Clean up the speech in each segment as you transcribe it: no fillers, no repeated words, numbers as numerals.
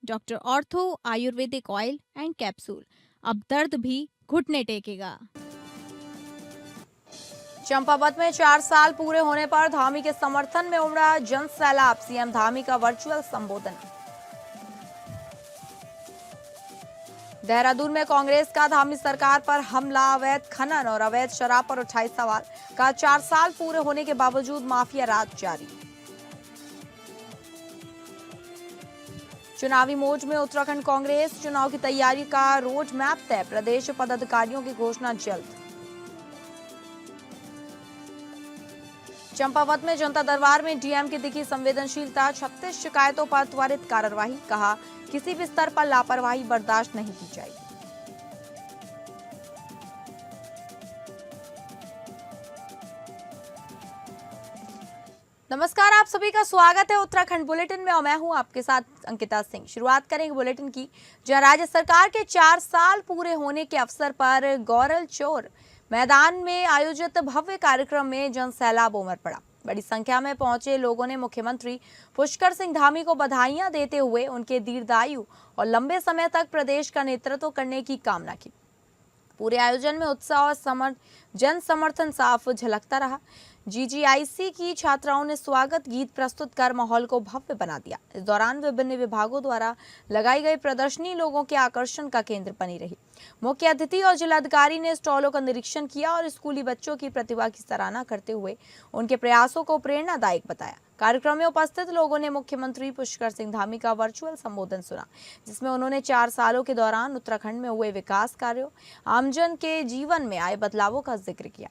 Doctor ortho Ayurvedic oil and capsule. अब दर्द भी घुटने टेकेगा। चंपावत में 4 साल पूरे होने पर धामी के समर्थन में उमड़ा जन सैलाब। सीएम धामी का वर्चुअल संबोधन। देहरादून में कांग्रेस का धामी सरकार पर हमला। अवैध खनन और अवैध शराब पर उठाए सवाल। कहा 4 साल पूरे होने के बावजूद माफिया राज जारी। चुनावी मोड में उत्तराखंड कांग्रेस। चुनाव की तैयारी का रोड मैप तय। प्रदेश पदाधिकारियों की घोषणा जल्द। चंपावत में जनता दरबार में डीएम की दिखी संवेदनशीलता। 36 शिकायतों पर त्वरित कार्रवाई। कहा किसी भी स्तर पर लापरवाही बर्दाश्त नहीं की जाएगी। नमस्कार, आप सभी का स्वागत है उत्तराखंड बुलेटिन में और मैं हूं आपके साथ अंकिता सिंह। शुरुआत करेंगे बुलेटिन की, जहां राज्य सरकार के 4 साल पूरे होने के अवसर पर गौरल चौर मैदान में आयोजित भव्य कार्यक्रम में जन सैलाब उमड़ पड़ा। बड़ी संख्या में पहुंचे लोगों ने मुख्यमंत्री पुष्कर सिंह धामी को बधाइयां देते हुए उनके दीर्घायु और लंबे समय तक प्रदेश का नेतृत्व करने की कामना की। पूरे आयोजन में उत्साह और जन समर्थन साफ झलकता रहा। जीजीआईसी की छात्राओं ने स्वागत गीत प्रस्तुत कर माहौल को भव्य बना दिया। इस दौरान विभिन्न विभागों द्वारा लगाई गई प्रदर्शनी लोगों के आकर्षण का केंद्र बनी रही। मुख्य अतिथि और जिलाधिकारी ने स्टॉलों का निरीक्षण किया और स्कूली बच्चों की प्रतिभा की सराहना करते हुए उनके प्रयासों को प्रेरणादायक बताया। कार्यक्रम में उपस्थित लोगों ने मुख्यमंत्री पुष्कर सिंह धामी का वर्चुअल संबोधन सुना, जिसमें उन्होंने 4 सालों के दौरान उत्तराखंड में हुए विकास कार्यों, आमजन के जीवन में आए बदलावों का जिक्र किया।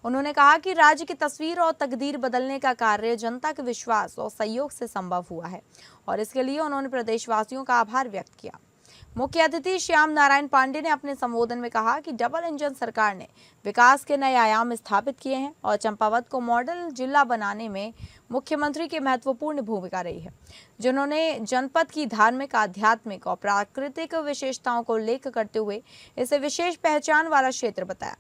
उन्होंने कहा कि राज्य की तस्वीर और तकदीर बदलने का कार्य जनता के विश्वास और सहयोग से संभव हुआ है और इसके लिए उन्होंने प्रदेशवासियों का आभार व्यक्त किया। मुख्य अतिथि श्याम नारायण पांडे ने अपने संबोधन में कहा कि डबल इंजन सरकार ने विकास के नए आयाम स्थापित किए हैं और चंपावत को मॉडल जिला बनाने में मुख्यमंत्री की महत्वपूर्ण भूमिका रही है, जिन्होंने जनपद की धार्मिक, आध्यात्मिक और प्राकृतिक विशेषताओं को उल्लेख करते हुए इसे विशेष पहचान वाला क्षेत्र बताया।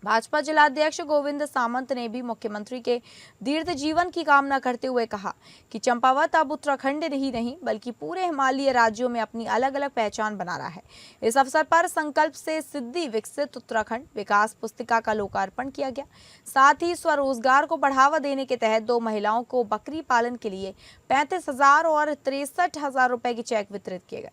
भाजपा जिलाध्यक्ष गोविंद सामंत ने भी मुख्यमंत्री के दीर्घ जीवन की कामना करते हुए कहा कि चंपावत अब उत्तराखंड ही नहीं बल्कि पूरे हिमालयी राज्यों में अपनी अलग अलग पहचान बना रहा है। इस अवसर पर संकल्प से सिद्धि विकसित उत्तराखंड विकास पुस्तिका का लोकार्पण किया गया। साथ ही स्वरोजगार को बढ़ावा देने के तहत 2 महिलाओं को बकरी पालन के लिए 35,000 और 63,000 रुपए के चेक वितरित किए गए।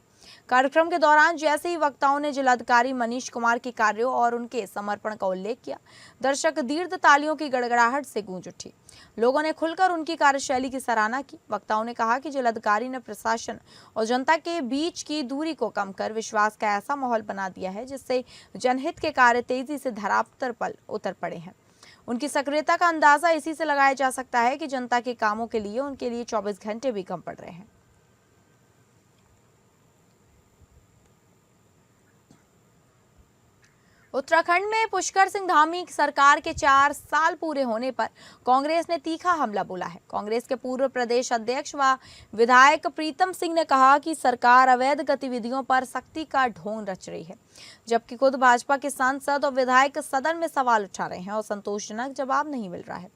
कार्यक्रम के दौरान जैसे ही वक्ताओं ने जिलाधिकारी मनीष कुमार के कार्यों और उनके समर्पण का उल्लेख किया, दर्शक दीर्घ तालियों की गड़गड़ाहट से गूंज उठी। लोगों ने खुलकर उनकी कार्यशैली की सराहना की। वक्ताओं ने कहा कि जिलाधिकारी ने प्रशासन और जनता के बीच की दूरी को कम कर विश्वास का ऐसा माहौल बना दिया है जिससे जनहित के कार्य तेजी से धरातल पर उतर पड़े हैं। उनकी सक्रियता का अंदाजा इसी से लगाया जा सकता है कि जनता के कामों के लिए उनके लिए 24 घंटे भी कम पड़ रहे हैं। उत्तराखंड में पुष्कर सिंह धामी सरकार के 4 साल पूरे होने पर कांग्रेस ने तीखा हमला बोला है। कांग्रेस के पूर्व प्रदेश अध्यक्ष व विधायक प्रीतम सिंह ने कहा कि सरकार अवैध गतिविधियों पर सख्ती का ढोंग रच रही है, जबकि खुद भाजपा के सांसद और विधायक सदन में सवाल उठा रहे हैं और संतोषजनक जवाब नहीं मिल रहा है।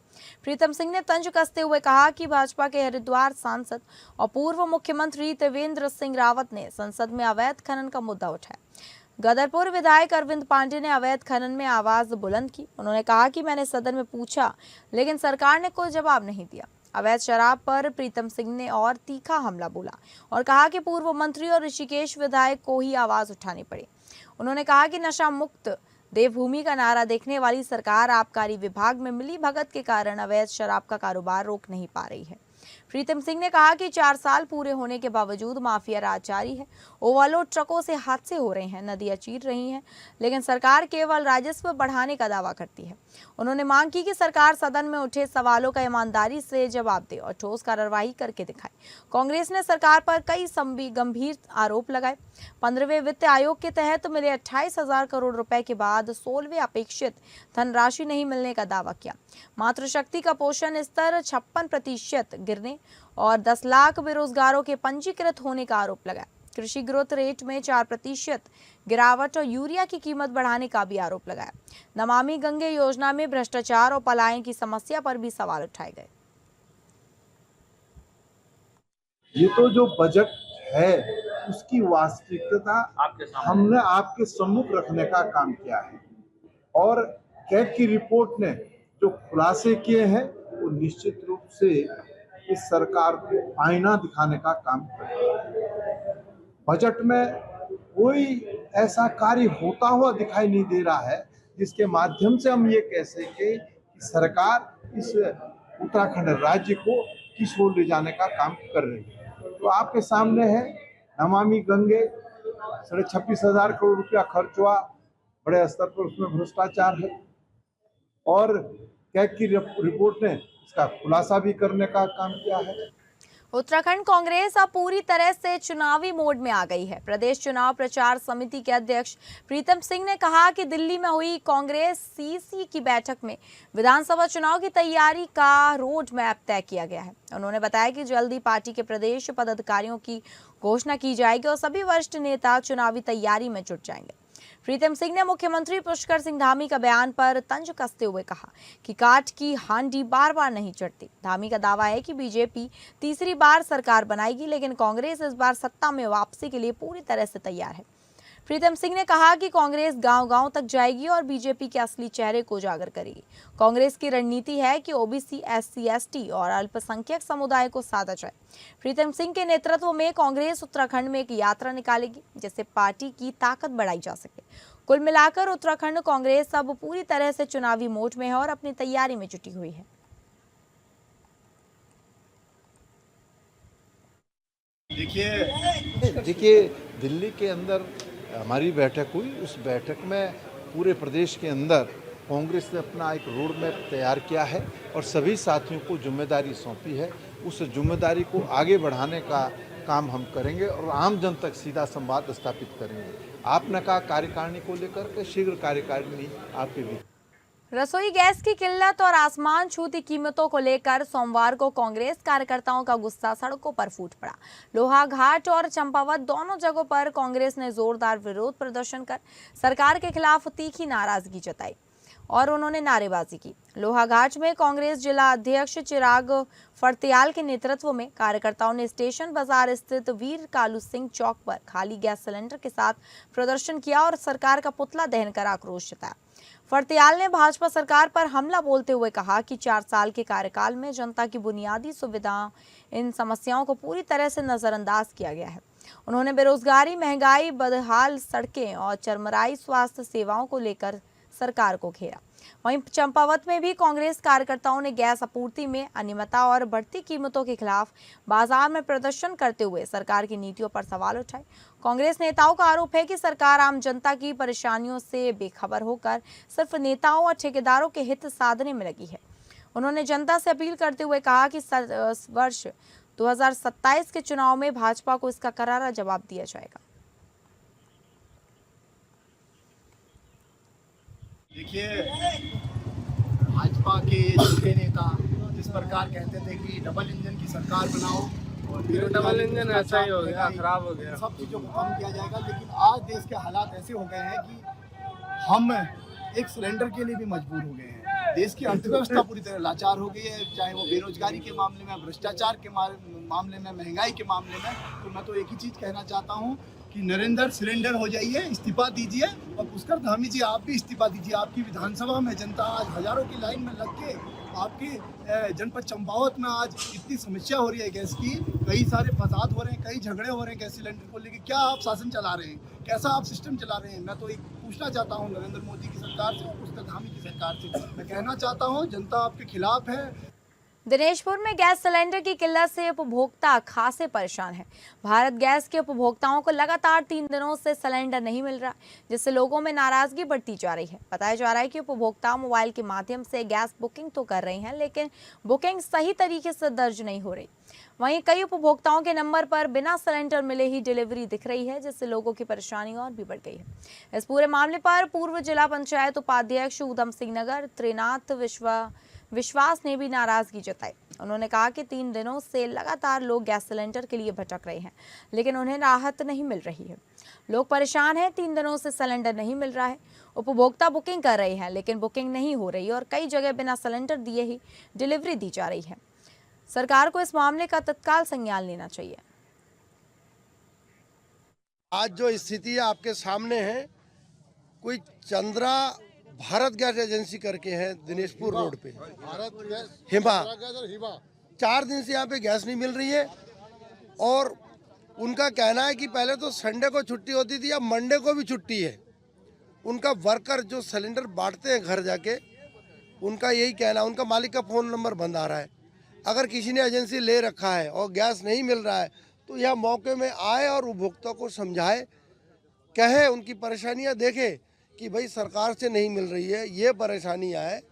प्रीतम सिंह ने तंज कसते हुए कहा कि भाजपा के हरिद्वार सांसद और पूर्व मुख्यमंत्री त्रिवेंद्र सिंह रावत ने संसद में अवैध खनन का मुद्दा उठाया। गदरपुर विधायक अरविंद पांडे ने अवैध खनन में आवाज बुलंद की। उन्होंने कहा कि मैंने सदन में पूछा लेकिन सरकार ने कोई जवाब नहीं दिया। अवैध शराब पर प्रीतम सिंह ने और तीखा हमला बोला और कहा कि पूर्व मंत्री और ऋषिकेश विधायक को ही आवाज उठानी पड़ी। उन्होंने कहा कि नशा मुक्त देवभूमि का नारा देखने वाली सरकार आबकारी विभाग में मिली भगत के कारण अवैध शराब का कारोबार रोक नहीं पा रही है। प्रीतम सिंह ने कहा कि 4 साल पूरे होने के बावजूद माफिया राज जारी है। ओवरलोड ट्रकों से हादसे हो रहे हैं, नदियां चीर रही हैं, लेकिन सरकार केवल राजस्व बढ़ाने का दावा करती है। उन्होंने मांग की कि सरकार सदन में उठे सवालों का ईमानदारी से जवाब दे और ठोस कार्रवाई करके दिखाए। कांग्रेस ने सरकार पर कई गंभीर आरोप लगाए। 15वें वित्त आयोग के तहत मिले 28,000 करोड़ रुपए के बाद 16वें अपेक्षित धनराशि नहीं मिलने का दावा किया। मातृशक्ति का पोषण स्तर 56% गिरने और 10 लाख बेरोजगारों के पंजीकृत होने का आरोप लगाया। कृषि ग्रोथ रेट में 4% गिरावट और यूरिया की कीमत बढ़ाने का भी आरोप लगाया। नमामि गंगे योजना में भ्रष्टाचार और पलायन की समस्या पर भी सवाल उठाए गए। ये तो जो बजट है उसकी वास्तविकता हमने आपके सम्मुख रखने का काम किया है। और कैग की रिपोर्ट ने जो खुलासे किए हैं वो निश्चित रूप से इस सरकार को आईना दिखाने का काम करता है। बजट में कोई ऐसा कार्य होता हुआ दिखाई नहीं दे रहा है जिसके माध्यम से हम ये कह सकें कि सरकार इस उत्तराखंड राज्य को किस ओर ले जाने का काम कर रही है। तो आपके सामने है नमामि गंगे, 26,500 करोड़ रुपया खर्च हुआ, बड़े स्तर पर उसमें भ्रष्टाचार है। और कैग की रिपोर्ट ने इसका खुलासा भी करने का काम किया है। उत्तराखंड कांग्रेस अब पूरी तरह से चुनावी मोड में आ गई है। प्रदेश चुनाव प्रचार समिति के अध्यक्ष प्रीतम सिंह ने कहा कि दिल्ली में हुई कांग्रेस सीसी की बैठक में विधानसभा चुनाव की तैयारी का रोड मैप तय किया गया है। उन्होंने बताया कि जल्दी पार्टी के प्रदेश पदाधिकारियों की घोषणा की जाएगी और सभी वरिष्ठ नेता चुनावी तैयारी में जुट जाएंगे। प्रीतम सिंह ने मुख्यमंत्री पुष्कर सिंह धामी का बयान पर तंज कसते हुए कहा कि काठ की हांडी बार बार नहीं चढ़ती। धामी का दावा है कि बीजेपी तीसरी बार सरकार बनाएगी, लेकिन कांग्रेस इस बार सत्ता में वापसी के लिए पूरी तरह से तैयार है। प्रीतम सिंह ने कहा कि कांग्रेस गांव-गांव तक जाएगी और बीजेपी के असली चेहरे को उजागर करेगी। कांग्रेस की रणनीति है कि ओबीसी, एससी, एसटी और अल्पसंख्यक समुदाय को साधा जाए। प्रीतम सिंह के नेतृत्व में कांग्रेस उत्तराखंड में एक यात्रा निकालेगी जिससे पार्टी की ताकत बढ़ाई जा सके। कुल मिलाकर उत्तराखंड कांग्रेस अब पूरी तरह से चुनावी मोड में है और अपनी तैयारी में जुटी हुई है। देखिए दिल्ली के अंदर हमारी बैठक हुई। उस बैठक में पूरे प्रदेश के अंदर कांग्रेस ने अपना एक रोड मैप तैयार किया है और सभी साथियों को जिम्मेदारी सौंपी है। उस जिम्मेदारी को आगे बढ़ाने का काम हम करेंगे और आम जन तक सीधा संवाद स्थापित करेंगे। आपने कहा कार्यकारिणी को लेकर के शीघ्र कार्यकारिणी आपके भी। रसोई गैस की किल्लत और आसमान छूती कीमतों को लेकर सोमवार को कांग्रेस कार्यकर्ताओं का गुस्सा सड़कों पर फूट पड़ा। लोहाघाट और चंपावत दोनों जगहों पर कांग्रेस ने जोरदार विरोध प्रदर्शन कर सरकार के खिलाफ तीखी नाराजगी जताई और उन्होंने नारेबाजी की। लोहाघाट में कांग्रेस जिला अध्यक्ष चिराग फड़तियाल के नेतृत्व में कार्यकर्ताओं ने स्टेशन बाजार स्थित वीर कालू सिंह चौक पर खाली गैस सिलेंडर के साथ प्रदर्शन किया और सरकार का पुतला दहन कर आक्रोश जताया। फड़तियाल ने भाजपा सरकार पर हमला बोलते हुए कहा कि 4 साल के कार्यकाल में जनता की बुनियादी सुविधाओं, इन समस्याओं को पूरी तरह से नजरअंदाज किया गया है। उन्होंने बेरोजगारी, महंगाई, बदहाल सड़कें और चरमराई स्वास्थ्य सेवाओं को लेकर सरकार को घेरा। वहीं चंपावत में भी कांग्रेस कार्यकर्ताओं ने गैस आपूर्ति में अनियमितता और बढ़ती कीमतों के खिलाफ बाजार में प्रदर्शन करते हुए सरकार की नीतियों पर सवाल उठाए। कांग्रेस नेताओं का आरोप है कि सरकार आम जनता की परेशानियों से बेखबर होकर सिर्फ नेताओं और ठेकेदारों के हित साधने में लगी है। उन्होंने जनता से अपील करते हुए कहा कि वर्ष 2027 के चुनाव में भाजपा को इसका करारा जवाब दिया जाएगा। देखिए, भाजपा के झूठे नेता जिस प्रकार कहते थे कि डबल इंजन की सरकार बनाओ और डबल इंजन ऐसा ही हो गया, खराब हो गया, सब चीज़ों को कम किया जाएगा। लेकिन आज देश के हालात ऐसे हो गए हैं कि हम एक सिलेंडर के लिए भी मजबूर हो गए हैं। देश की अर्थव्यवस्था पूरी तरह लाचार हो गई है, चाहे वो बेरोजगारी के मामले में, भ्रष्टाचार के मामले में, महंगाई के मामले में। तो मैं तो एक ही चीज़ कहना चाहता हूँ कि नरेंद्र सिलेंडर हो जाइए, इस्तीफा दीजिए और पुष्कर धामी जी आप भी इस्तीफा दीजिए। आपकी विधानसभा में जनता आज हजारों की लाइन में लग के, आपकी जनपद चंपावत में आज इतनी समस्या हो रही है गैस की, कई सारे फसाद हो रहे हैं, कई झगड़े हो रहे हैं गैस सिलेंडर को लेकर। क्या आप शासन चला रहे हैं, कैसा आप सिस्टम चला रहे हैं? मैं तो एक पूछना चाहता हूँ नरेंद्र मोदी की सरकार से और पुष्कर धामी की सरकार से। मैं कहना चाहता हूँ जनता आपके खिलाफ है। दिनेशपुर में गैस सिलेंडर की किल्लत से उपभोक्ता खासे परेशान हैं। भारत गैस के उपभोक्ताओं को लगातार 3 दिनों से सिलेंडर नहीं मिल रहा, जिससे लोगों में नाराजगी बढ़ती जा रही है। बताया जा रहा है कि उपभोक्ता मोबाइल के माध्यम से गैस बुकिंग तो कर रहे हैं, लेकिन बुकिंग सही तरीके से दर्ज नहीं हो रही। वहीं कई उपभोक्ताओं के नंबर पर बिना सिलेंडर मिले ही डिलीवरी दिख रही है, जिससे लोगों की परेशानी और भी बढ़ गई है। इस पूरे मामले पर पूर्व जिला पंचायत उपाध्यक्ष ऊधम सिंह नगर त्रिनाथ विश्वास ने भी नाराजगी जताई। उन्होंने कहा कि 3 दिनों से लगातार लोग गैस सिलेंडर के लिए भटक रहे हैं, लेकिन उन्हें राहत नहीं मिल रही है। लोग परेशान हैं, 3 दिनों से सिलेंडर नहीं मिल रहा है। उपभोक्ता बुकिंग कर रहे हैं, लेकिन बुकिंग नहीं हो रही और कई जगह बिना सिलेंडर दिए ही डिलीवरी दी जा रही है। सरकार को इस मामले का तत्काल संज्ञान लेना चाहिए। आज जो स्थिति आपके सामने है, कोई चंद्रा भारत गैस एजेंसी करके है दिनेशपुर रोड पे, हिमा 4 दिन से यहाँ पे गैस नहीं मिल रही है। और उनका कहना है कि पहले तो संडे को छुट्टी होती थी, अब मंडे को भी छुट्टी है। उनका वर्कर जो सिलेंडर बांटते हैं घर जाके, उनका यही कहना है, उनका मालिक का फ़ोन नंबर बंद आ रहा है। अगर किसी ने एजेंसी ले रखा है और गैस नहीं मिल रहा है तो यह मौके में आए और उपभोक्ता को समझाए, कहे, उनकी परेशानियां देखे कि भाई सरकार से नहीं मिल रही है, ये परेशानियां है।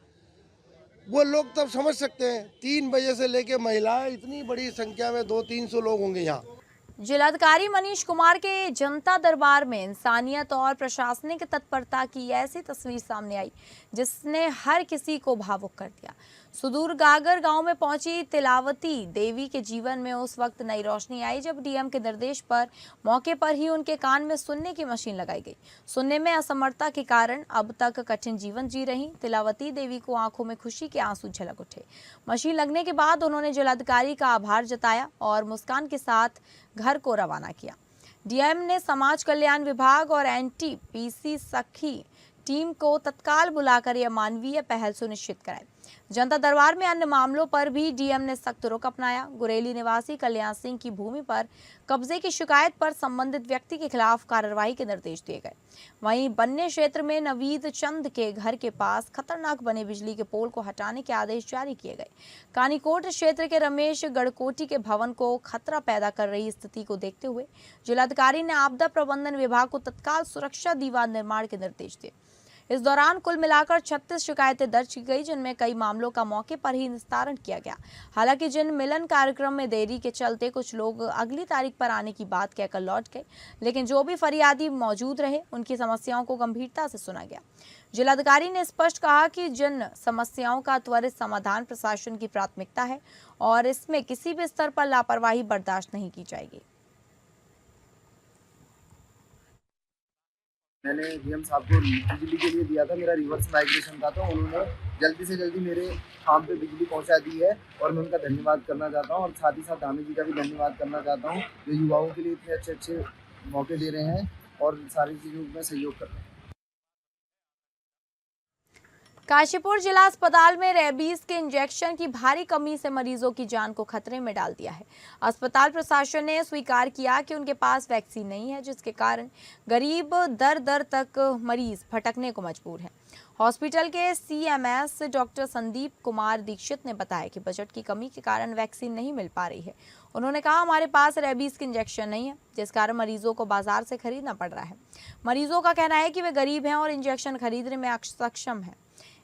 वो लोग तब समझ सकते हैं। 3 बजे से लेके महिलाएं, इतनी बड़ी संख्या में 200-300 लोग होंगे यहाँ। जिलाधिकारी मनीष कुमार के जनता दरबार में इंसानियत और प्रशासनिक तत्परता की ऐसी तस्वीर सामने आई जिसने हर किसी को भावुक कर दिया। सुदूर गागर गांव में पहुंची तिलावती देवी के जीवन में उस वक्त नई रोशनी आई जब डीएम के निर्देश पर मौके पर ही उनके कान में सुनने की मशीन लगाई गई। सुनने में असमर्थता के कारण अब तक कठिन जीवन जी रही तिलावती देवी को आंखों में खुशी के आंसू झलक उठे। मशीन लगने के बाद उन्होंने जिलाधिकारी का आभार जताया और मुस्कान के साथ घर को रवाना किया। डीएम ने समाज कल्याण विभाग और एनटीपीसी सखी टीम को तत्काल बुलाकर यह मानवीय पहल सुनिश्चित कराई। जनता दरबार में अन्य मामलों पर भी डीएम ने सख्त रुख अपनाया। गुरेली निवासी कल्याण सिंह की भूमि पर कब्जे की शिकायत पर संबंधित व्यक्ति के खिलाफ कार्रवाई के निर्देश दिए गए। वहीं बन्ने क्षेत्र में नवीद चंद के घर के पास खतरनाक बने बिजली के पोल को हटाने के आदेश जारी किए गए। कानीकोट क्षेत्र के रमेश गढ़कोटी के भवन को खतरा पैदा कर रही स्थिति को देखते हुए जिलाधिकारी ने आपदा प्रबंधन विभाग को तत्काल सुरक्षा दीवार निर्माण के निर्देश दिए। इस दौरान कुल मिलाकर 36 शिकायतें दर्ज की गई, जिनमें कई मामलों का मौके पर ही निस्तारण किया गया। हालांकि जिन मिलन कार्यक्रम में देरी के चलते कुछ लोग अगली तारीख पर आने की बात कहकर लौट गए, लेकिन जो भी फरियादी मौजूद रहे उनकी समस्याओं को गंभीरता से सुना गया। जिलाधिकारी ने स्पष्ट कहा कि जिन समस्याओं का त्वरित समाधान प्रशासन की प्राथमिकता है और इसमें किसी भी स्तर पर लापरवाही बर्दाश्त नहीं की जाएगी। मैंने डीएम साहब को बिजली के लिए दिया था, मेरा रिवर्स माइग्रेशन था, तो उन्होंने जल्दी से जल्दी मेरे काम पे बिजली पहुंचा दी है और मैं उनका धन्यवाद करना चाहता हूं। और साथ ही साथ धामी जी का भी धन्यवाद करना चाहता हूं जो युवाओं के लिए इतने अच्छे अच्छे मौके दे रहे हैं और सारी चीज़ों में सहयोग कर रहे हैं। काशीपुर जिला अस्पताल में रेबीज के इंजेक्शन की भारी कमी से मरीजों की जान को खतरे में डाल दिया है। अस्पताल प्रशासन ने स्वीकार किया कि उनके पास वैक्सीन नहीं है, जिसके कारण गरीब दर दर तक मरीज भटकने को मजबूर हैं। हॉस्पिटल के सीएमएस डॉक्टर संदीप कुमार दीक्षित ने बताया कि बजट की कमी के कारण वैक्सीन नहीं मिल पा रही है। उन्होंने कहा, हमारे पास रेबीज के इंजेक्शन नहीं है, जिस कारण मरीजों को बाजार से खरीदना पड़ रहा है। मरीजों का कहना है कि वे गरीब हैं और इंजेक्शन खरीदने में अक्षम हैं।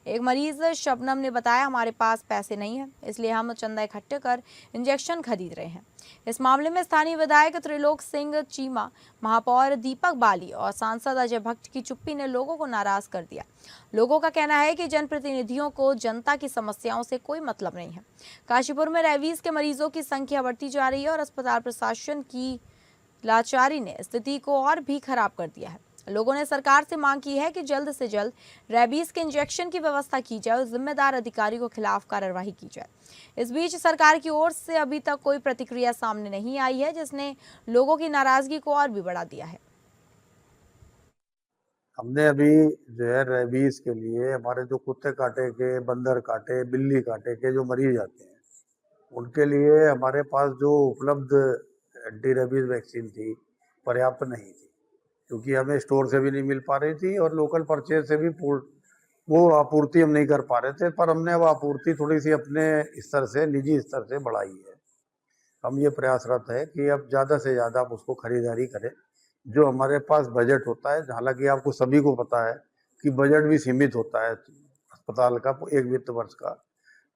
एक मरीज शबनम ने बताया, हमारे पास पैसे नहीं है, इसलिए हम चंदा इकट्ठे कर इंजेक्शन खरीद रहे हैं। इस मामले में स्थानीय विधायक त्रिलोक सिंह चीमा, महापौर दीपक बाली और सांसद अजय भट्ट की चुप्पी ने लोगों को नाराज कर दिया। लोगों का कहना है कि जनप्रतिनिधियों को जनता की समस्याओं से कोई मतलब नहीं है। काशीपुर में रेबीज के मरीजों की संख्या बढ़ती जा रही है और अस्पताल प्रशासन की लाचारी ने स्थिति को और भी खराब कर दिया है। लोगों ने सरकार से मांग की है कि जल्द से जल्द रेबीज के इंजेक्शन की व्यवस्था की जाए और जिम्मेदार अधिकारी को खिलाफ कार्रवाई की जाए। इस बीच सरकार की ओर से अभी तक कोई प्रतिक्रिया सामने नहीं आई है, जिसने लोगों की नाराजगी को और भी बढ़ा दिया है। हमने अभी जो है रेबीज के लिए हमारे जो कुत्ते काटे के, बंदर काटे, बिल्ली काटे के जो मरीज आते हैं, उनके लिए हमारे पास जो उपलब्ध एंटी रेबीज वैक्सीन थी पर्याप्त नहीं थी, क्योंकि हमें स्टोर से भी नहीं मिल पा रही थी और लोकल परचेज से भी वो आपूर्ति हम नहीं कर पा रहे थे। पर हमने वो आपूर्ति थोड़ी सी अपने स्तर से, निजी स्तर से बढ़ाई है। हम ये प्रयासरत है कि अब ज़्यादा से ज़्यादा आप उसको खरीदारी करें। जो हमारे पास बजट होता है, हालांकि आपको सभी को पता है कि बजट भी सीमित होता है अस्पताल का, एक वित्त वर्ष का,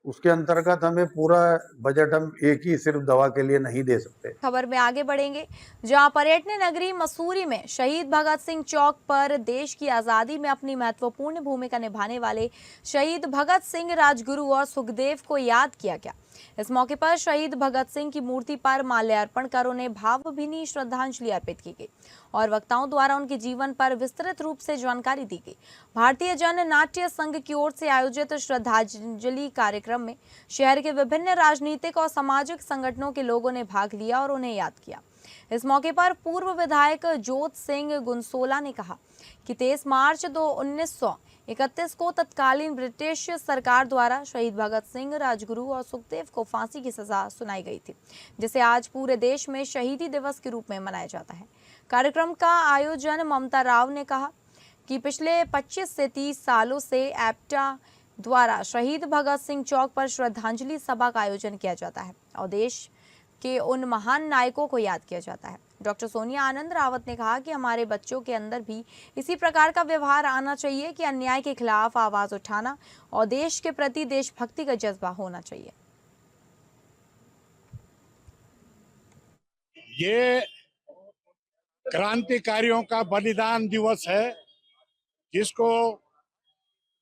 उसके अंतर्गत हमें पूरा बजट हम एक ही सिर्फ दवा के लिए नहीं दे सकते। खबर में आगे बढ़ेंगे, जहां पर्यटन नगरी मसूरी में शहीद भगत सिंह चौक पर देश की आजादी में अपनी महत्वपूर्ण भूमिका निभाने वाले शहीद भगत सिंह, राजगुरु और सुखदेव को याद किया गया। इस मौके पर शहीद भगत सिंह की मूर्ति पर माल्यार्पण कर उन्हें भावभीनी श्रद्धांजलि अर्पित की गई और वक्ताओं द्वारा उनके जीवन पर विस्तृत रूप से जानकारी दी गई। भारतीय जन नाट्य संघ की ओर से आयोजित श्रद्धांजलि कार्यक्रम में शहर के विभिन्न राजनीतिक और सामाजिक संगठनों के लोगों ने भाग लिया और उन्हें याद किया। इस मौके पर पूर्व विधायक जोत सिंह गुनसोला ने कहा कि 23 मार्च 1931 को तत्कालीन ब्रिटिश सरकार द्वारा शहीद भगत सिंह, राजगुरु और सुखदेव को फांसी की सजा सुनाई गई थी, जिसे आज पूरे देश में शहीदी दिवस के रूप में मनाया जाता है। कार्यक्रम का आयोजन ममता राव ने कहा कि पिछले 25 से 30 सालों से एप्टा द्वारा शहीद भगत सिंह चौक पर श्रद्धांजलि सभा का आयोजन किया जाता है और देश के उन महान नायकों को याद किया जाता है। डॉक्टर सोनिया आनंद रावत ने कहा कि हमारे बच्चों के अंदर भी इसी प्रकार का व्यवहार आना चाहिए कि अन्याय के खिलाफ आवाज उठाना और देश के प्रति देशभक्ति का जज्बा होना चाहिए। ये क्रांतिकारियों का बलिदान दिवस है, जिसको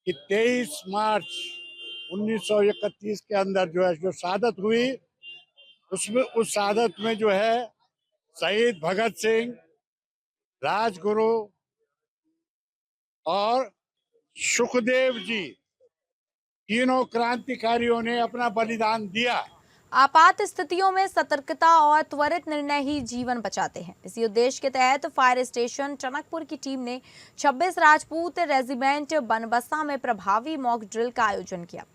कि 23 मार्च 1931 के अंदर जो शहादत हुई, उसमें उस शहादत में शहीद भगत सिंह, राजगुरु और सुखदेव जी, तीनों क्रांतिकारियों ने अपना बलिदान दिया। आपात स्थितियों में सतर्कता और त्वरित निर्णय ही जीवन बचाते हैं। इसी उद्देश्य के तहत फायर स्टेशन टनकपुर की टीम ने 26 राजपूत रेजिमेंट बनबसा में प्रभावी मॉक ड्रिल का आयोजन किया।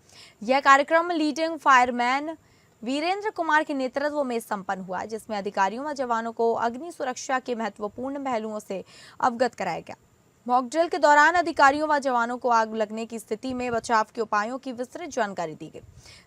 यह कार्यक्रम लीडिंग फायरमैन वीरेंद्र कुमार के नेतृत्व में संपन्न हुआ, जिसमें अधिकारियों व जवानों को अग्नि सुरक्षा के महत्वपूर्ण पहलुओं से अवगत कराया गया। मॉक ड्रिल के दौरान अधिकारियों व जवानों को आग लगने की स्थिति में बचाव के उपायों की विस्तृत जानकारी दी गई।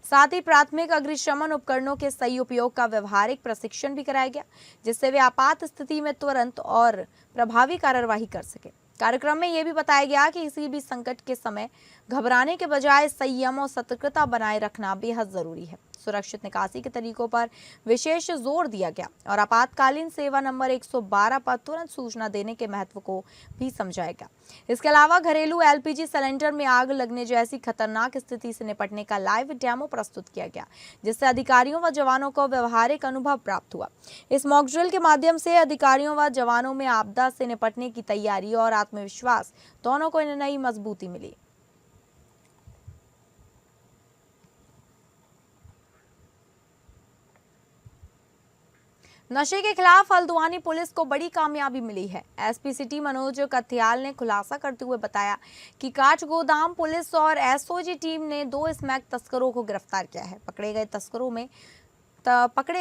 साथ ही प्राथमिक अग्निशमन उपकरणों के सही उपयोग का व्यवहारिक प्रशिक्षण भी कराया गया, जिससे वे आपात स्थिति में तुरंत और प्रभावी कार्यवाही कर सके। कार्यक्रम में यह भी बताया गया कि किसी भी संकट के समय घबराने के बजाय संयम और सतर्कता बनाए रखना बेहद जरूरी है। सुरक्षित निकासी के तरीकों पर विशेष जोर दिया गया और आपातकालीन सेवा नंबर 112 पर तुरंत सूचना देने के महत्व को भी समझाया गया। इसके अलावा घरेलू एलपीजी सिलेंडर में आग लगने जैसी खतरनाक स्थिति से निपटने का लाइव डेमो प्रस्तुत किया गया, जिससे अधिकारियों व जवानों को व्यवहारिक अनुभव प्राप्त हुआ। इस मॉक ड्रिल के माध्यम से अधिकारियों व जवानों में आपदा से निपटने की तैयारी और आत्मविश्वास दोनों को नई मजबूती मिली। नशे के खिलाफ हल्द्वानी पुलिस को बड़ी कामयाबी मिली है। एसपी सिटी मनोज कथियाल ने खुलासा करते हुए बताया कि काठगोदाम पुलिस और एसओजी टीम ने 2 स्मैक तस्करों को गिरफ्तार किया है। पकड़े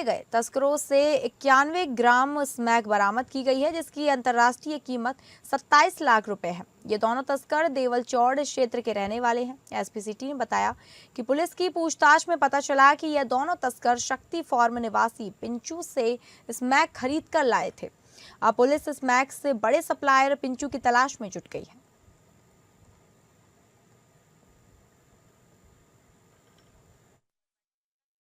गए तस्करों से 91 ग्राम स्मैक बरामद की गई है, जिसकी अंतर्राष्ट्रीय कीमत 27 लाख रुपए है। ये दोनों तस्कर देवल चौड़ क्षेत्र के रहने वाले हैं। एसपी सिटी ने बताया कि पुलिस की पूछताछ में पता चला कि यह दोनों तस्कर शक्ति फॉर्म निवासी पिंचू से स्मैक खरीद कर लाए थे। अब पुलिस स्मैक से बड़े सप्लायर पिंचू की तलाश में जुट गई है।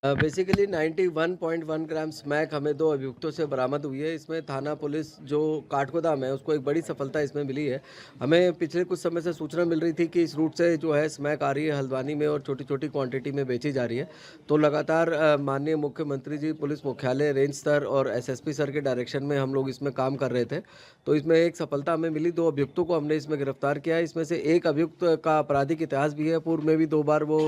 बेसिकली 91.1 ग्राम स्मैक हमें 2 अभियुक्तों से बरामद हुई है। इसमें थाना पुलिस जो काठगोदाम है उसको एक बड़ी सफलता इसमें मिली है। हमें पिछले कुछ समय से सूचना मिल रही थी कि इस रूट से स्मैक आ रही है हल्द्वानी में और छोटी छोटी क्वांटिटी में बेची जा रही है। तो लगातार माननीय मुख्यमंत्री जी, पुलिस मुख्यालय, रेंज स्तर और एसएसपी सर के डायरेक्शन में हम लोग इसमें काम कर रहे थे। तो इसमें एक सफलता हमें मिली। 2 अभियुक्तों को हमने इसमें गिरफ्तार किया है। इसमें से एक अभियुक्त का आपराधिक इतिहास भी है। पूर्व में भी 2 बार वो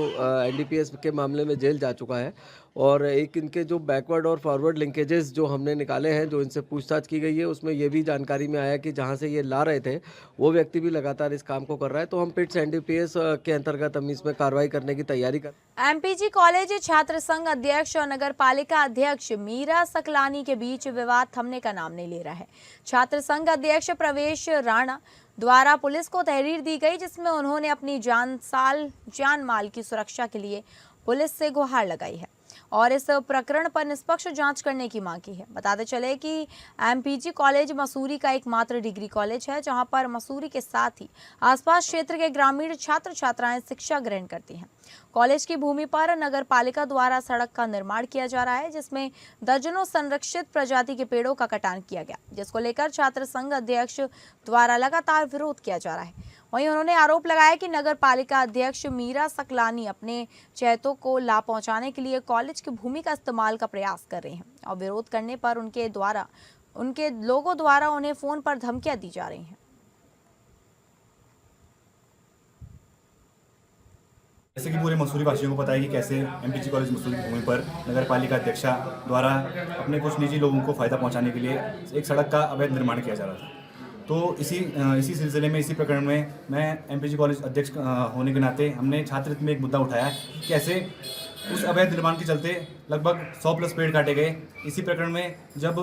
एनडीपीएस के मामले में जेल जा चुका है। और एक इनके जो बैकवर्ड और फॉरवर्ड लिंकेजेस जो हमने निकाले हैं, जो इनसे पूछताछ की गई है, उसमें ये भी जानकारी में आया कि जहां से ये ला रहे थे वो व्यक्ति भी लगातार इस काम को कर रहा है। तो हम पिट्स एनडीपीएस के अंतर्गत हम इसमें कार्रवाई करने की तैयारी कर। एमपीजी कॉलेज छात्र संघ अध्यक्ष और नगर पालिका अध्यक्ष मीरा सकलानी के बीच विवाद थमने का नाम नहीं ले रहा है। छात्र संघ अध्यक्ष प्रवेश राणा द्वारा पुलिस को तहरीर दी गई, जिसमें उन्होंने अपनी जान माल की सुरक्षा के लिए पुलिस से गुहार लगाई है और इस प्रकरण पर निष्पक्ष जांच करने की मांग की है। बताते चले कि एमपीजी कॉलेज मसूरी का एकमात्र डिग्री कॉलेज है, जहां पर मसूरी के साथ ही आसपास क्षेत्र के ग्रामीण छात्र छात्राएं शिक्षा ग्रहण करती हैं। कॉलेज की भूमि पर नगर पालिका द्वारा सड़क का निर्माण किया जा रहा है, जिसमें दर्जनों संरक्षित प्रजाति के पेड़ों का कटान किया गया, जिसको लेकर छात्र संघ अध्यक्ष द्वारा लगातार विरोध किया जा रहा है। वहीं उन्होंने आरोप लगाया कि नगर पालिका अध्यक्ष मीरा सकलानी अपने चहेतों को लाभ पहुंचाने के लिए कॉलेज की भूमि का इस्तेमाल का प्रयास कर रहे हैं और विरोध करने पर उनके लोगों द्वारा उन्हें फोन पर धमकियां दी जा रही हैं। जैसे कि पूरे मसूरी वासियों को पता है कि कैसे एमपीजी कॉलेज मसूरी की भूमि पर नगर पालिका अध्यक्षा द्वारा अपने कुछ निजी लोगों को फ़ायदा पहुंचाने के लिए एक सड़क का अवैध निर्माण किया जा रहा था। तो इसी सिलसिले में, इसी प्रकरण में मैं एमपीजी कॉलेज अध्यक्ष होने के नाते हमने छात्रहित में एक मुद्दा उठाया कि कैसे उस अवैध निर्माण के चलते लगभग 100+ पेड़ काटे गए। इसी प्रकरण में जब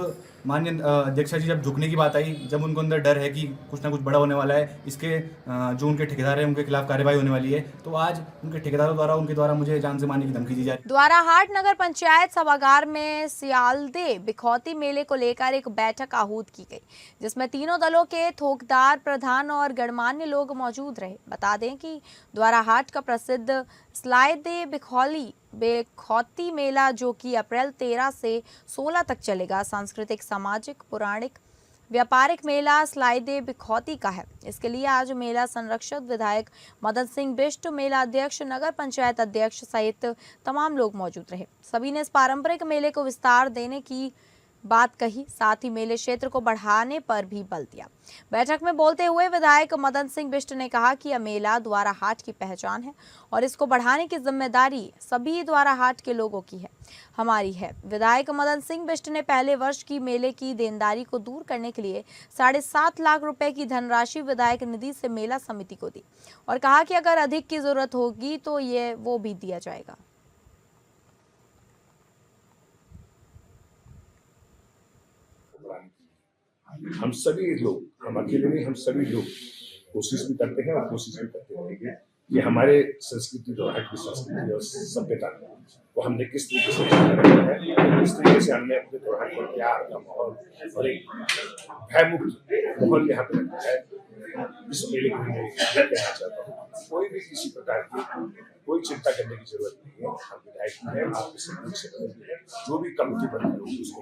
माननीय अध्यक्षा जी जब झुकने की बात आई, जब उनको अंदर डर है कि कुछ ना कुछ बड़ा होने वाला है, इसके जो उनके ठेकेदार हैं उनके खिलाफ कार्रवाई होने वाली है, तो आज उनके ठेकेदारों द्वारा उनके द्वारा मुझे जान से मारने की धमकी दी जा रही है। द्वाराहाट नगर पंचायत सभागार में सियालदे बिखौती मेले को लेकर एक बैठक आहूत की गई, जिसमें तीनों दलों के थोकदार, प्रधान और गणमान्य लोग मौजूद रहे। बता दें कि द्वाराहाट का प्रसिद्ध सियालदे बिखौती मेला, जो कि अप्रैल 13 से 16 तक चलेगा, सांस्कृतिक, सामाजिक, पौराणिक, व्यापारिक मेला सियालदे बिखौती का है। इसके लिए आज मेला संरक्षक विधायक मदन सिंह बिष्ट, मेला अध्यक्ष, नगर पंचायत अध्यक्ष सहित तमाम लोग मौजूद रहे। सभी ने इस पारंपरिक मेले को विस्तार देने की बात कही, साथ ही मेले क्षेत्र को बढ़ाने पर भी बल दिया। बैठक में बोलते हुए विधायक मदन सिंह बिष्ट ने कहा कि यह मेला द्वाराहाट की पहचान है और इसको बढ़ाने की जिम्मेदारी सभी द्वाराहाट के लोगों की है, हमारी है। विधायक मदन सिंह बिष्ट ने पहले वर्ष की मेले की देनदारी को दूर करने के लिए 7.5 लाख रुपए की धनराशि विधायक निधि से मेला समिति को दी और कहा कि अगर अधिक की जरूरत होगी तो वो भी दिया जाएगा। हम सभी लोग, हम अकेले नहीं, हम सभी लोग कोशिश भी करते हैं और कोशिश भी करते रहेंगे कि हमारे संस्कृति, द्वाराहाट की संस्कृति और सभ्यता को हमने किस तरीके से है, किस तरीके से हमने अपने द्वाराहाट को प्यार का माहौल और एक भयमुक्त माहौल यहाँ पे रखा है। इस मेले को मैं कहना चाहता हूँ, कोई भी किसी प्रकार की कोई चिंता करने की जरूरत नहीं है। हम विधायक हैं, आपके सहयोग से बने हैं, जो भी कमिटी बनी होगी उसको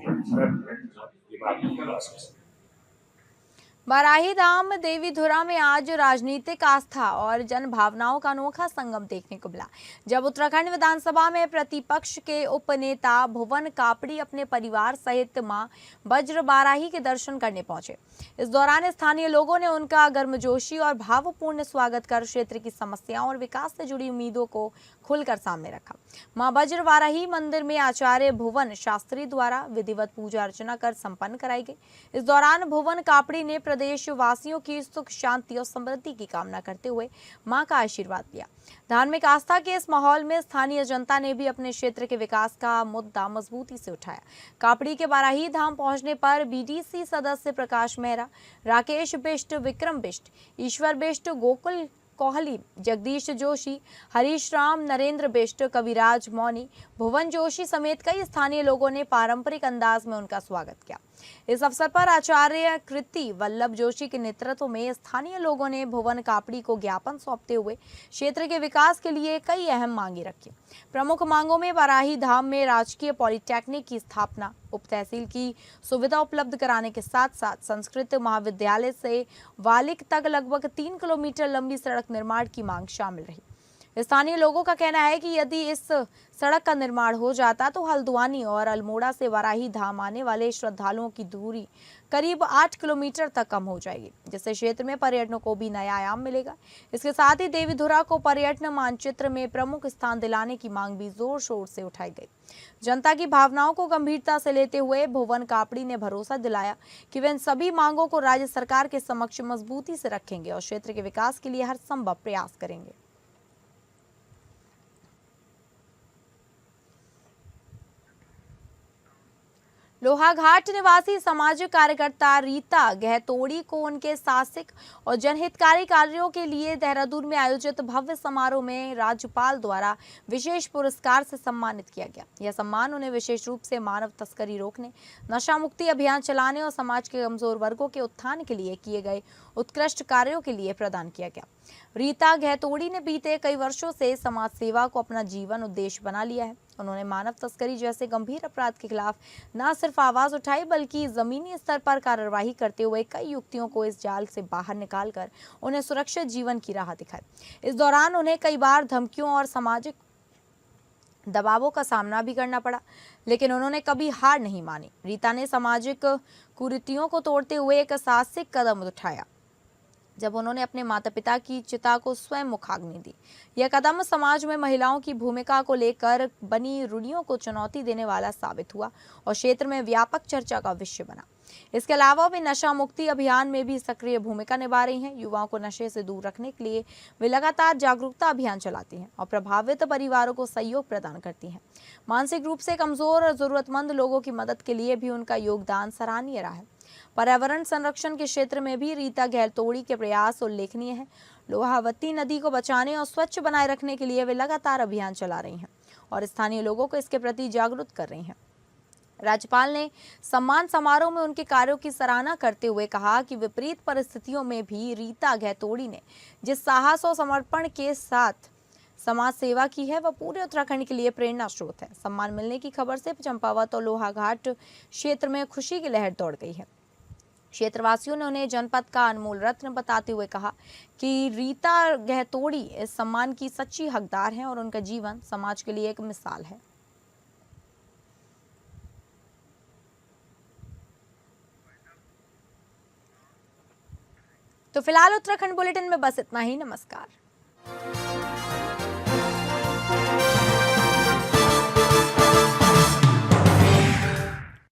बाराही धाम देवीधुरा में आज राजनीतिक आस्था और जन भावनाओं का अनोखा संगम देखने को मिला, जब उत्तराखंड विधानसभा में प्रतिपक्ष के उपनेता भुवन कापड़ी अपने परिवार सहित मां वज्र बाराही के दर्शन करने पहुंचे। इस दौरान स्थानीय लोगों ने उनका गर्मजोशी और भावपूर्ण स्वागत कर क्षेत्र की समस्याओं और विकास से जुड़ी उम्मीदों को खुलकर सामने रखा। मां वज्र बाराही मंदिर में आचार्य भुवन शास्त्री द्वारा विधिवत पूजा अर्चना कर संपन्न कराई गई। इस दौरान भुवन कापड़ी ने प्रदेश वासियों की सुख, शांति और समृद्धि की कामना करते हुए मां का आशीर्वाद लिया। धार्मिक आस्था के इस माहौल में स्थानीय जनता ने भी अपने क्षेत्र के विकास का मुद्दा मजबूती से उठाया। कापड़ी के बाराही धाम पहुंचने पर बीडीसी सदस्य प्रकाश मेहरा, राकेश बिष्ट, विक्रम बिष्ट, ईश्वर बिष्ट, गोकुल कोहली, जगदीश जोशी, हरीश राम, नरेंद्र बिष्ट, कविराज मौनी, भुवन जोशी समेत कई स्थानीय लोगों ने पारंपरिक अंदाज में उनका स्वागत किया। इस अवसर पर आचार्य कृति वल्लभ जोशी के नेतृत्व में स्थानीय लोगों ने भुवन कापड़ी को ज्ञापन सौंपते हुए क्षेत्र के विकास के लिए कई अहम मांगे रखी। प्रमुख मांगों में बाराही धाम में राजकीय पॉलिटेक्निक की स्थापना, उप तहसील की सुविधा उपलब्ध कराने के साथ साथ संस्कृत महाविद्यालय से वालिक तक लगभग 3 किलोमीटर लंबी सड़क निर्माण की मांग शामिल रही। स्थानीय लोगों का कहना है कि यदि इस सड़क का निर्माण हो जाता तो हल्द्वानी और अल्मोड़ा से बाराही धाम आने वाले श्रद्धालुओं की दूरी करीब 8 किलोमीटर तक कम हो जाएगी, जिससे क्षेत्र में पर्यटकों को भी नया आयाम मिलेगा। इसके साथ ही देवीधुरा को पर्यटन मानचित्र में प्रमुख स्थान दिलाने की मांग भी जोर शोर से उठाई गई। जनता की भावनाओं को गंभीरता से लेते हुए भुवन कापड़ी ने भरोसा दिलाया कि वे इन सभी मांगों को राज्य सरकार के समक्ष मजबूती से रखेंगे और क्षेत्र के विकास के लिए हर संभव प्रयास करेंगे। लोहाघाट निवासी सामाजिक कार्यकर्ता रीता गहतोड़ी को उनके साहसिक और जनहितकारी कार्यों के लिए देहरादून में आयोजित भव्य समारोह में राज्यपाल द्वारा विशेष पुरस्कार से सम्मानित किया गया। यह सम्मान उन्हें विशेष रूप से मानव तस्करी रोकने, नशा मुक्ति अभियान चलाने और समाज के कमजोर वर्गों के उत्थान के लिए किए गए उत्कृष्ट कार्यों के लिए प्रदान किया गया। रीता गहतोड़ी ने बीते कई वर्षों से समाज सेवा को अपना जीवन उद्देश्य बना लिया है। उन्होंने मानव तस्करी जैसे गंभीर अपराध के खिलाफ न सिर्फ आवाज उठाई बल्कि जमीनी स्तर पर कार्यवाही करते हुए कई युक्तियों को इस जाल से बाहर निकालकर उन्हें सुरक्षित जीवन की राह दिखाई। इस दौरान उन्हें कई बार धमकियों और सामाजिक दबावों का सामना भी करना पड़ा, लेकिन उन्होंने कभी हार नहीं मानी। रीता ने सामाजिक कुरीतियों को तोड़ते हुए एक साहसिक कदम उठाया जब उन्होंने अपने माता पिता की चिता को स्वयं मुखाग्नि दी। यह कदम समाज में महिलाओं की भूमिका को लेकर बनी रूढ़ियों को चुनौती देने वाला साबित हुआ और क्षेत्र में व्यापक चर्चा का विषय बना। इसके अलावा वे नशा मुक्ति अभियान में भी सक्रिय भूमिका निभा रही हैं। युवाओं को नशे से दूर रखने के लिए वे लगातार जागरूकता अभियान चलाती हैं और प्रभावित परिवारों को सहयोग प्रदान करती हैं। मानसिक रूप से कमजोर और जरूरतमंद लोगों की मदद के लिए भी उनका योगदान सराहनीय रहा है। पर्यावरण संरक्षण के क्षेत्र में भी रीता गहतोड़ी के प्रयास उल्लेखनीय है। लोहावती नदी को बचाने और स्वच्छ बनाए रखने के लिए वे लगातार अभियान चला रही हैं और स्थानीय लोगों को इसके प्रति जागरूक कर रही हैं। राज्यपाल ने सम्मान समारोह में उनके कार्यों की सराहना करते हुए कहा कि विपरीत परिस्थितियों में भी रीता गहतोड़ी ने जिस साहस और समर्पण के साथ समाज सेवा की है वह पूरे उत्तराखंड के लिए प्रेरणा स्रोत है। सम्मान मिलने की खबर से चंपावत और लोहाघाट क्षेत्र में खुशी की लहर दौड़ गई है। क्षेत्रवासियों ने उन्हें जनपद का अनमोल रत्न बताते हुए कहा कि रीता गहतोड़ी इस सम्मान की सच्ची हकदार हैं और उनका जीवन समाज के लिए एक मिसाल है। तो फिलहाल उत्तराखंड बुलेटिन में बस इतना ही। नमस्कार।